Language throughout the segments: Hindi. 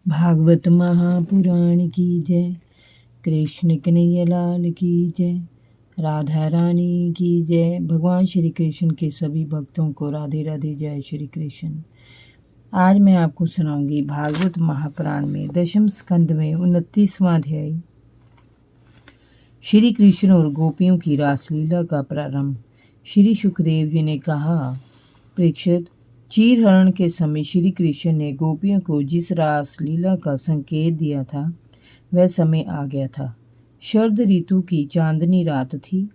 भागवत महापुराण की जय। कृष्ण कन्हैया लाल की जय। राधा रानी की जय। भगवान श्री कृष्ण के सभी भक्तों को राधे राधे जय श्री कृष्ण। आज मैं आपको सुनाऊंगी भागवत महापुराण में दशम स्कंद में 29वां अध्याय श्री कृष्ण और गोपियों की रासलीला का प्रारंभ। श्री सुखदेव जी ने कहा, परीक्षित, चीरहरण के समय श्री कृष्ण ने गोपियों को जिस रासलीला का संकेत दिया था वह समय आ गया था। शरद ऋतु की चांदनी रात थी।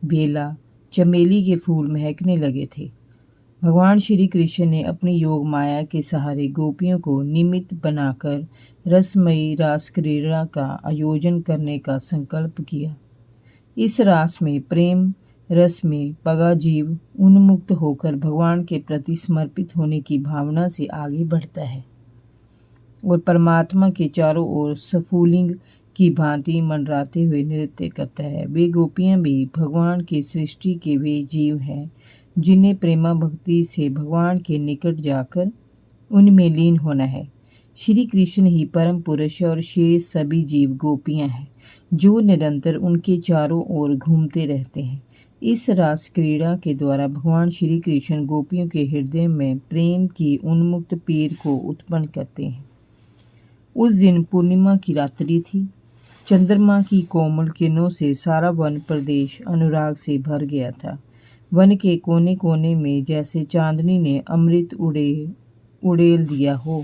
बेला चमेली के फूल महकने लगे थे। भगवान श्री कृष्ण ने अपनी योग माया के सहारे गोपियों को निमित्त बनाकर रसमयी रास क्रीड़ा का आयोजन करने का संकल्प किया। इस रास में प्रेम रस में पगा जीव उन्मुक्त होकर भगवान के प्रति समर्पित होने की भावना से आगे बढ़ता है और परमात्मा के चारों ओर सफूलिंग की भांति मंडराते हुए नृत्य करता है। वे गोपियां भी भगवान की सृष्टि के वे जीव हैं जिन्हें प्रेमा भक्ति से भगवान के निकट जाकर उनमें लीन होना है। श्री कृष्ण ही परम पुरुष और शेष सभी जीव गोपियां हैं जो निरंतर उनके चारों ओर घूमते रहते हैं। इस रास क्रीड़ा के द्वारा भगवान श्री कृष्ण गोपियों के हृदय में प्रेम की उन्मुक्त पीर को उत्पन्न करते हैं। उस दिन पूर्णिमा की रात्रि थी। चंद्रमा की कोमल किरणों से सारा वन प्रदेश अनुराग से भर गया था। वन के कोने कोने में जैसे चांदनी ने अमृत उड़ेल दिया हो।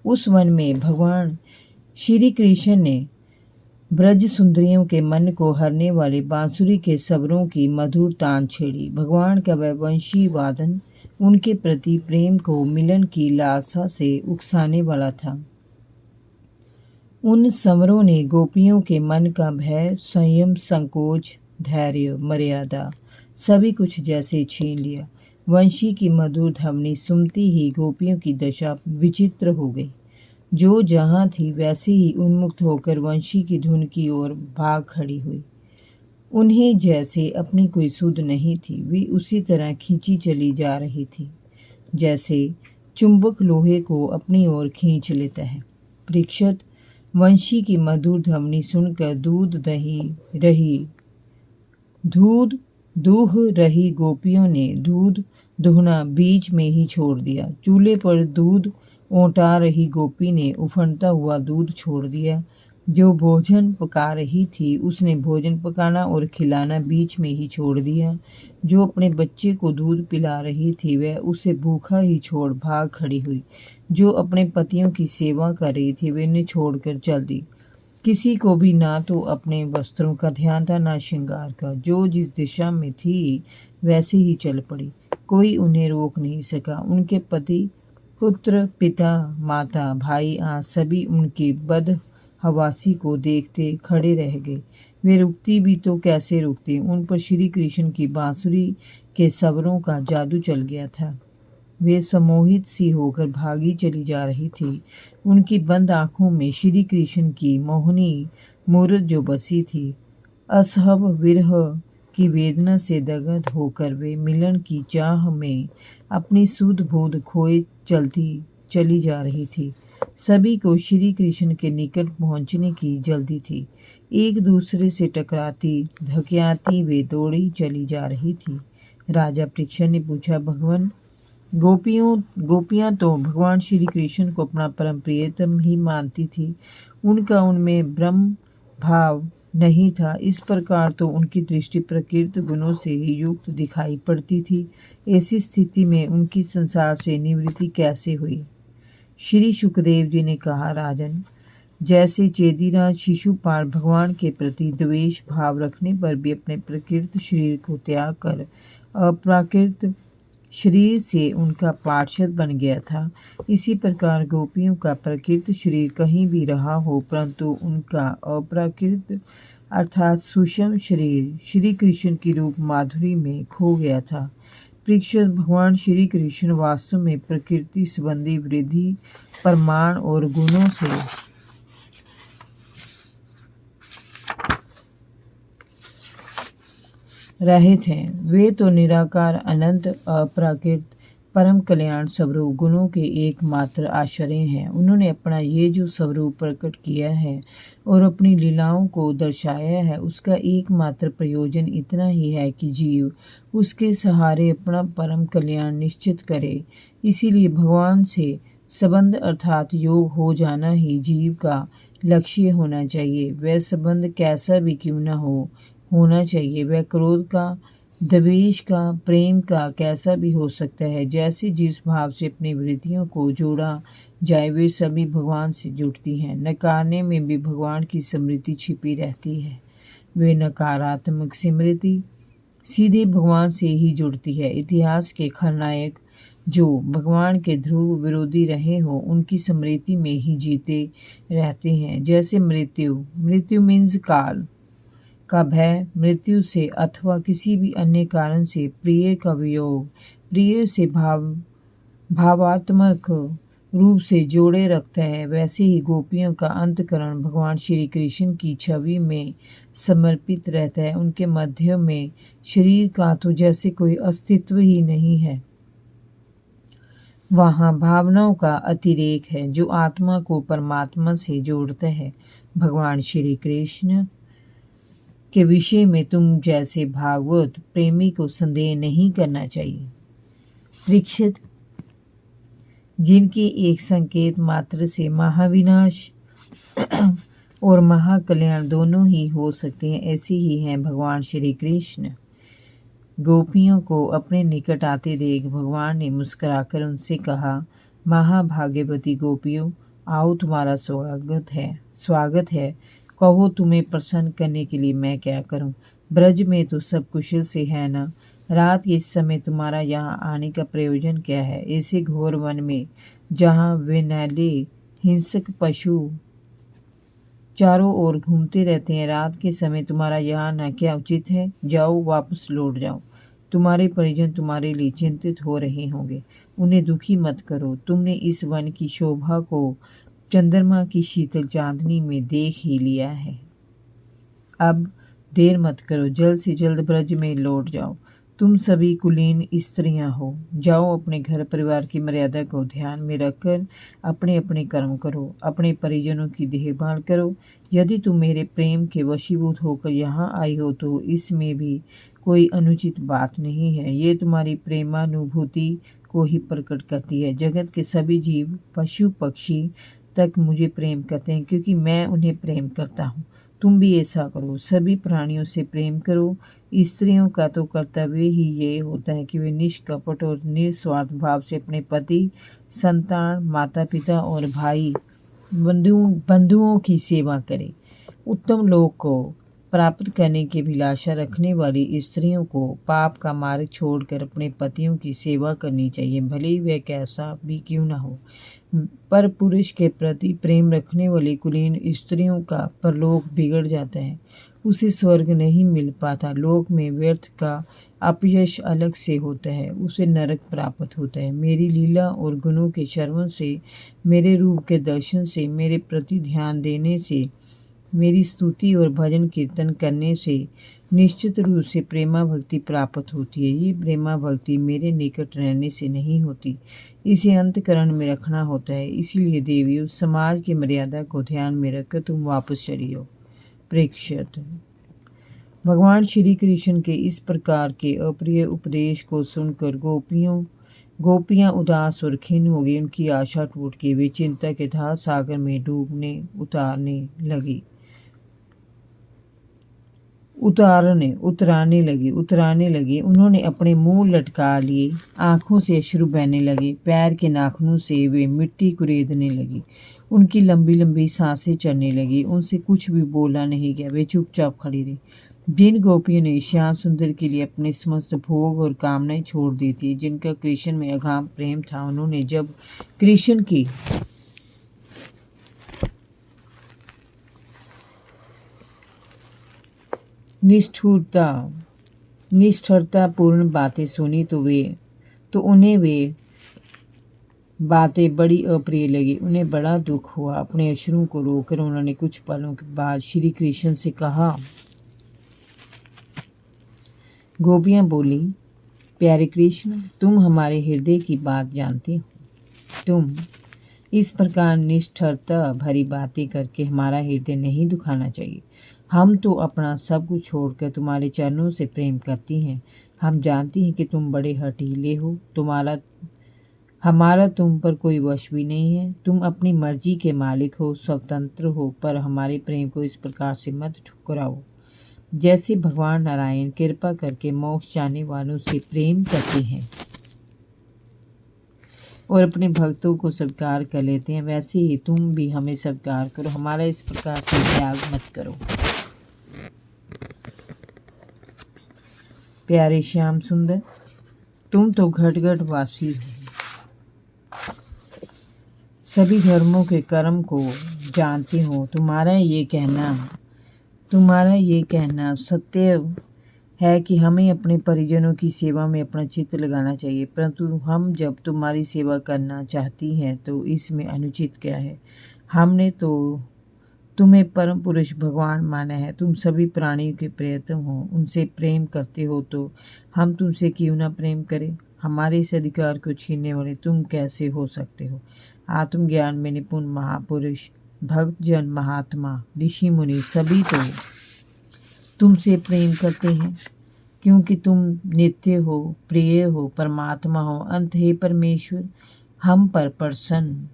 उस वन में भगवान श्री कृष्ण ने ब्रज सुंदरियों के मन को हरने वाले बांसुरी के स्वरों की मधुर तान छेड़ी। भगवान का वह वंशी वादन उनके प्रति प्रेम को मिलन की लालसा से उकसाने वाला था। उन स्वरों ने गोपियों के मन का भय, संयम, संकोच, धैर्य, मर्यादा सभी कुछ जैसे छीन लिया। वंशी की मधुर ध्वनि सुनती ही गोपियों की दशा विचित्र हो गई। जो जहाँ थी वैसे ही उन्मुक्त होकर वंशी की धुन की ओर भाग खड़ी हुई। उन्हें जैसे अपनी कोई सुध नहीं थी। वे उसी तरह खींची चली जा रही थी जैसे चुंबक लोहे को अपनी ओर खींच लेता है। परीक्षित, वंशी की मधुर ध्वनि सुनकर दूध दूह रही गोपियों ने दूध दुहना बीच में ही छोड़ दिया। चूल्हे पर दूध ओंटा रही गोपी ने उफनता हुआ दूध छोड़ दिया। जो भोजन पका रही थी उसने भोजन पकाना और खिलाना बीच में ही छोड़ दिया। जो अपने बच्चे को दूध पिला रही थी वह उसे भूखा ही छोड़ भाग खड़ी हुई। जो अपने पतियों की सेवा कर रही थी वे उन्हें छोड़कर चल दी। किसी को भी ना तो अपने वस्त्रों का ध्यान था ना श्रृंगार का। जो जिस दिशा में थी वैसे ही चल पड़ी। कोई उन्हें रोक नहीं सका। उनके पति, पुत्र, पिता, माता, भाई आज सभी उनकी बदहवासी को देखते खड़े रह गए। वे रुकती भी तो कैसे रुकती। उन पर श्री कृष्ण की बांसुरी के स्वरों का जादू चल गया था। वे सम्मोहित सी होकर भागी चली जा रही थी। उनकी बंद आंखों में श्री कृष्ण की मोहनी मूरत जो बसी थी। असहब विरह की वेदना से दग्ध होकर वे मिलन की चाह में अपनी सुध बोध खोए चलती चली जा रही थी। सभी को श्री कृष्ण के निकट पहुंचने की जल्दी थी। एक दूसरे से टकराती धकियाती वे दौड़ी चली जा रही थी। राजा परीक्षित ने पूछा, भगवान, गोपियां तो भगवान श्री कृष्ण को अपना परम प्रियतम ही मानती थी। उनका उनमें ब्रह्म भाव नहीं था। इस प्रकार तो उनकी दृष्टि प्रकृति गुणों से ही युक्त दिखाई पड़ती थी। ऐसी स्थिति में उनकी संसार से निवृत्ति कैसे हुई? श्री सुखदेव जी ने कहा, राजन, जैसे चेदीराज शिशुपाल भगवान के प्रति द्वेष भाव रखने पर भी अपने प्रकृत शरीर को त्याग कर अप्राकृत शरीर से उनका पार्षद बन गया था, इसी प्रकार गोपियों का प्रकृत शरीर कहीं भी रहा हो परंतु उनका अप्राकृत अर्थात सूक्ष्म शरीर श्री कृष्ण की रूप माधुरी में खो गया था। परीक्षित, भगवान श्री कृष्ण वास्तव में प्रकृति संबंधी वृद्धि, प्रमाण और गुणों से रहित हैं। वे तो निराकार, अनंत, अप्राकृत, परम कल्याण स्वरूप गुणों के एकमात्र आश्रय हैं। उन्होंने अपना ये जो स्वरूप प्रकट किया है और अपनी लीलाओं को दर्शाया है, उसका एकमात्र प्रयोजन इतना ही है कि जीव उसके सहारे अपना परम कल्याण निश्चित करे। इसीलिए भगवान से संबंध अर्थात योग हो जाना ही जीव का लक्ष्य होना चाहिए। वह संबंध कैसा भी क्यों न होना चाहिए। वह क्रोध का, द्वेष का, प्रेम का कैसा भी हो सकता है। जैसे जिस भाव से अपनी वृत्तियों को जोड़ा जाए वे सभी भगवान से जुड़ती हैं। नकारने में भी भगवान की स्मृति छिपी रहती है। वे नकारात्मक स्मृति सीधे भगवान से ही जुड़ती है। इतिहास के खलनायक जो भगवान के ध्रुव विरोधी रहे हो उनकी स्मृति में ही जीते रहते हैं। जैसे मृत्यु मीन्स काल का भय, मृत्यु से अथवा किसी भी अन्य कारण से प्रिय का वियोग प्रिय से भावात्मक रूप से जोड़े रखता है, वैसे ही गोपियों का अंतकरण भगवान श्री कृष्ण की छवि में समर्पित रहता है। उनके मध्य में शरीर का तो जैसे कोई अस्तित्व ही नहीं है। वहाँ भावनाओं का अतिरेक है जो आत्मा को परमात्मा से जोड़ता है। भगवान श्री कृष्ण के विषय में तुम जैसे भागवत प्रेमी को संदेह नहीं करना चाहिए। परीक्षित, जिनके एक संकेत मात्र से महाविनाश और महाकल्याण दोनों ही हो सकते हैं, ऐसे ही हैं भगवान श्री कृष्ण। गोपियों को अपने निकट आते देख भगवान ने मुस्कुराकर उनसे कहा, महाभाग्यवती गोपियों, आओ तुम्हारा स्वागत है। कहो तुम्हें प्रसन्न करने के लिए मैं क्या करूं। ब्रज में तो सब कुशल से है ना। रात के इस समय तुम्हारा यहाँ आने का प्रयोजन क्या है। ऐसे घोर वन में जहाँ विनैले हिंसक पशु चारों ओर घूमते रहते हैं, रात के समय तुम्हारा यहाँ आना क्या उचित है। जाओ, वापस लौट जाओ। तुम्हारे परिजन तुम्हारे लिए चिंतित हो रहे होंगे, उन्हें दुखी मत करो। तुमने इस वन की शोभा को चंद्रमा की शीतल चांदनी में देख ही लिया है। अब देर मत करो, जल्द से जल्द ब्रज में लौट जाओ। तुम सभी कुलीन स्त्रियां हो, जाओ अपने घर परिवार की मर्यादा को ध्यान में रखकर अपने अपने कर्म करो, अपने परिजनों की देखभाल करो। यदि तुम मेरे प्रेम के वशीभूत होकर यहाँ आई हो तो इसमें भी कोई अनुचित बात नहीं है। ये तुम्हारी प्रेमानुभूति को ही प्रकट करती है। जगत के सभी जीव, पशु पक्षी तक मुझे प्रेम करते हैं क्योंकि मैं उन्हें प्रेम करता हूँ। तुम भी ऐसा करो, सभी प्राणियों से प्रेम करो। स्त्रियों का तो कर्तव्य ही ये होता है कि वे निष्कपट और निस्वार्थ भाव से अपने पति, संतान, माता पिता और भाई बंधुओं की सेवा करें। उत्तम लोक को प्राप्त करने की अभिलाषा रखने वाली स्त्रियों को पाप का मार्ग छोड़कर अपने पतियों की सेवा करनी चाहिए, भले ही वह कैसा भी क्यों न हो। पर पुरुष के प्रति प्रेम रखने वाली कुलीन स्त्रियों का परलोक बिगड़ जाता है, उसे स्वर्ग नहीं मिल पाता। लोक में व्यर्थ का अपयश अलग से होता है, उसे नरक प्राप्त होता है। मेरी लीला और गुणों के श्रवण से, मेरे रूप के दर्शन से, मेरे प्रति ध्यान देने से, मेरी स्तुति और भजन कीर्तन करने से निश्चित रूप से प्रेमा भक्ति प्राप्त होती है। ये प्रेमा भक्ति मेरे निकट रहने से नहीं होती, इसे अंतकरण में रखना होता है। इसीलिए देवियों, समाज की मर्यादा को ध्यान में रखकर तुम वापस चलियो। परीक्षित, भगवान श्री कृष्ण के इस प्रकार के अप्रिय उपदेश को सुनकर गोपियां उदास और खिन्न हो गई। उनकी आशा टूट गई। वे चिंता के था सागर में उतराने लगी। उन्होंने अपने मुंह लटका लिए, आंखों से अश्रु बहने लगे, पैर के नाखूनों से वे मिट्टी कुरेदने लगी। उनकी लंबी लंबी सांसें चलने लगी। उनसे कुछ भी बोला नहीं गया, वे चुपचाप खड़ी रही। जिन गोपियों ने श्याम सुंदर के लिए अपने समस्त भोग और कामनाएं छोड़ दी थी, जिनका कृष्ण में अगाम प्रेम था, उन्होंने जब कृष्ण की निष्ठुरता पूर्ण बातें सुनी तो उन्हें वे बातें बड़ी अप्रिय लगी। उन्हें बड़ा दुख हुआ। अपने अश्रुओं को रोककर उन्होंने कुछ पलों के बाद श्री कृष्ण से कहा। गोपियां बोली, प्यारे कृष्ण, तुम हमारे हृदय की बात जानते हो। तुम इस प्रकार निष्ठुरता भरी बातें करके हमारा हृदय नहीं दुखाना चाहिए। हम तो अपना सब कुछ छोड़कर तुम्हारे चरणों से प्रेम करती हैं। हम जानती हैं कि तुम बड़े हठीले हो, हमारा तुम पर कोई वश भी नहीं है। तुम अपनी मर्जी के मालिक हो, स्वतंत्र हो, पर हमारे प्रेम को इस प्रकार से मत ठुकराओ जैसे भगवान नारायण कृपा करके मोक्ष जाने वालों से प्रेम करते हैं और अपने भक्तों को स्वीकार कर लेते हैं, वैसे ही तुम भी हमें स्वीकार करो। हमारा इस प्रकार से त्याग मत करो। प्यारे श्याम सुंदर, तुम तो घट घट वासी हो, सभी धर्मों के कर्म को जानते हो। तुम्हारा ये कहना सत्य है कि हमें अपने परिजनों की सेवा में अपना चित्त लगाना चाहिए, परंतु हम जब तुम्हारी सेवा करना चाहती हैं तो इसमें अनुचित क्या है? हमने तो तुम्हें परम पुरुष भगवान माना है। तुम सभी प्राणियों के प्रियतम हो, उनसे प्रेम करते हो, तो हम तुमसे क्यों ना प्रेम करें? हमारे इस अधिकार को छीनने वाले तुम कैसे हो सकते हो? आत्मज्ञान में निपुण महापुरुष, भक्तजन, महात्मा, ऋषि मुनि सभी तो तुमसे प्रेम करते हैं, क्योंकि तुम नित्य हो, प्रिय हो, परमात्मा हो। अंत हे परमेश्वर, हम पर प्रसन्न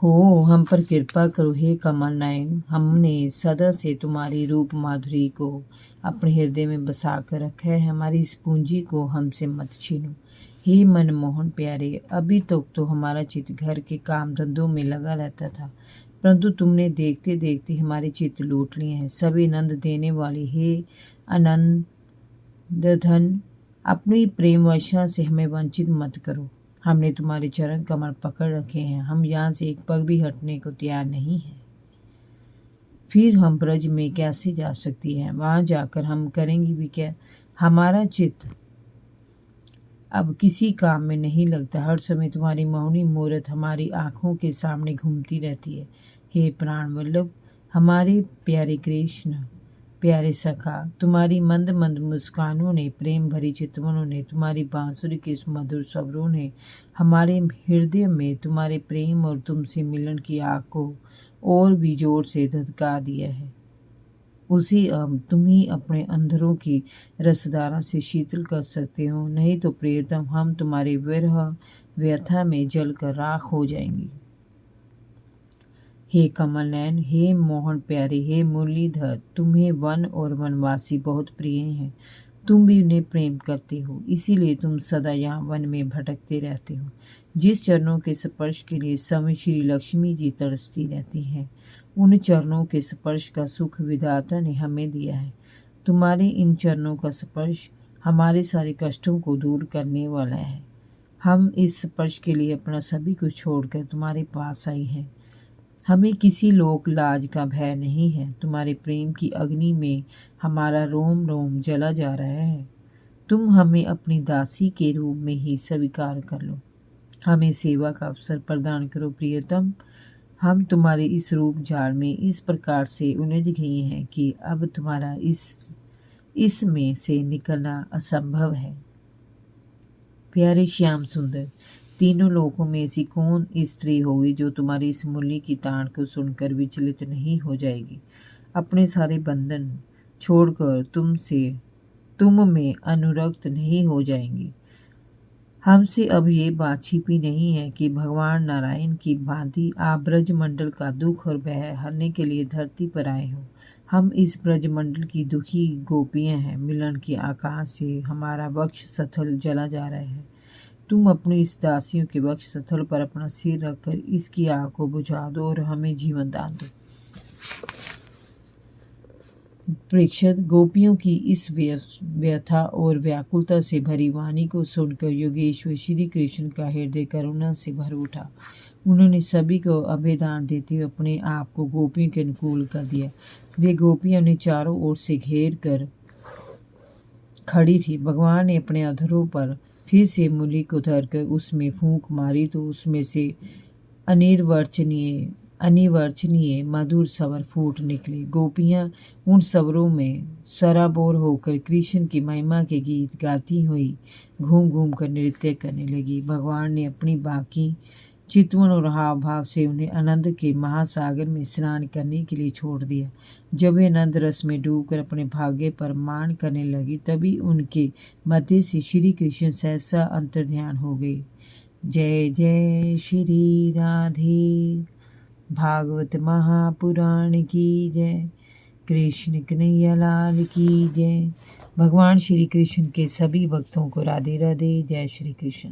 हो, हम पर कृपा करो। हे कमल नयन, हमने सदा से तुम्हारी रूप माधुरी को अपने हृदय में बसा कर रखा है। हमारी इस पूंजी को हमसे मत छीनो। हे मनमोहन प्यारे, अभी तक तो हमारा चित्त घर के काम धंधों में लगा रहता था, परंतु तुमने देखते देखते हमारे चित्त लूट लिए हैं। सभी आनंद देने वाली हे आनंद धन, अपनी प्रेम वर्षा से हमें वंचित मत करो। हमने तुम्हारे चरण कमल पकड़ रखे हैं, हम यहाँ से एक पग भी हटने को तैयार नहीं है। फिर हम ब्रज में कैसे जा सकती हैं? वहां जाकर हम करेंगे भी क्या? हमारा चित्त अब किसी काम में नहीं लगता। हर समय तुम्हारी मौनी मूरत हमारी आंखों के सामने घूमती रहती है। हे प्राण वल्लभ, हमारे प्यारे कृष्ण, प्यारे सखा, तुम्हारी मंद मंद मुस्कानों ने, प्रेम भरी चितवनों ने, तुम्हारी बांसुरी के मधुर स्वरों ने हमारे हृदय में तुम्हारे प्रेम और तुमसे मिलन की आग को और भी जोर से धधका दिया है। उसी अब तुम ही अपने अंधरों की रसधारा से शीतल कर सकते हो, नहीं तो प्रियतम हम तुम्हारे विरह व्यथा में जलकर राख हो जाएंगे। हे कमल नयन, हे मोहन प्यारे, हे मुरलीधर, तुम्हें वन और वनवासी बहुत प्रिय हैं। तुम भी उन्हें प्रेम करते हो, इसीलिए तुम सदा यहाँ वन में भटकते रहते हो। जिस चरणों के स्पर्श के लिए स्वामी श्री लक्ष्मी जी तरसती रहती हैं, उन चरणों के स्पर्श का सुख विधाता ने हमें दिया है। तुम्हारे इन चरणों का स्पर्श हमारे सारे कष्टों को दूर करने वाला है। हम इस स्पर्श के लिए अपना सभी कुछ छोड़कर तुम्हारे पास आई हैं। हमें किसी लोक लाज का भय नहीं है। तुम्हारे प्रेम की अग्नि में हमारा रोम रोम जला जा रहा है। तुम हमें अपनी दासी के रूप में ही स्वीकार कर लो। हमें सेवा का अवसर प्रदान करो प्रियतम। हम तुम्हारे इस रूप जाल में इस प्रकार से उलझ गए हैं कि अब तुम्हारा इसमें से निकलना असंभव है। प्यारे श्याम सुंदर, तीनों लोकों में ऐसी कौन स्त्री होगी जो तुम्हारी इस मुरली की तान को सुनकर विचलित नहीं हो जाएगी? अपने सारे बंधन छोड़कर तुम में अनुरक्त नहीं हो जाएंगी। हमसे अब ये बातचीत भी नहीं है कि भगवान नारायण की भांति आप ब्रजमंडल का दुख और भय हरने के लिए धरती पर आए हो। हम इस ब्रजमंडल की दुखी गोपियां हैं। मिलन की आकाश से हमारा वक्ष स्थल जला जा रहा है। तुम अपनी इस दासियों के वक्ष स्थल पर अपना सिर रखकर इसकी आग को बुझा दो और हमें जीवन दान दो। प्रेक्षक, गोपियों की इस व्यथा और व्याकुलता से भरी वाणी को सुनकर योगेश्वर श्री कृष्ण का हृदय करुणा से भर उठा। उन्होंने सभी को अभयदान देते हुए अपने आप को गोपियों के अनुकूल कर दिया। वे गोपियां ने चारों ओर से घेर कर खड़ी थी। भगवान ने अपने अधरों पर फिर से मूली को धरकर उसमें फूंक मारी तो उसमें से अनिर्वचनीय अनिर्वचनीय मधुर स्वर फूट निकले। गोपियाँ उन स्वरों में सराबोर होकर कृष्ण की महिमा के गीत गाती हुई घूम घूम कर नृत्य करने लगी। भगवान ने अपनी बाकी चितवन और हाव भाव से उन्हें आनंद के महासागर में स्नान करने के लिए छोड़ दिया। जब वे आनंद रस में डूबकर अपने भाग्य पर मान करने लगी, तभी उनके मध्य से श्री कृष्ण सहसा अंतर्ध्यान हो गए। जय जय श्री राधे। भागवत महापुराण की जय। कृष्ण कन्हैया लाल की जय। भगवान श्री कृष्ण के सभी भक्तों को राधे राधे। जय श्री कृष्ण।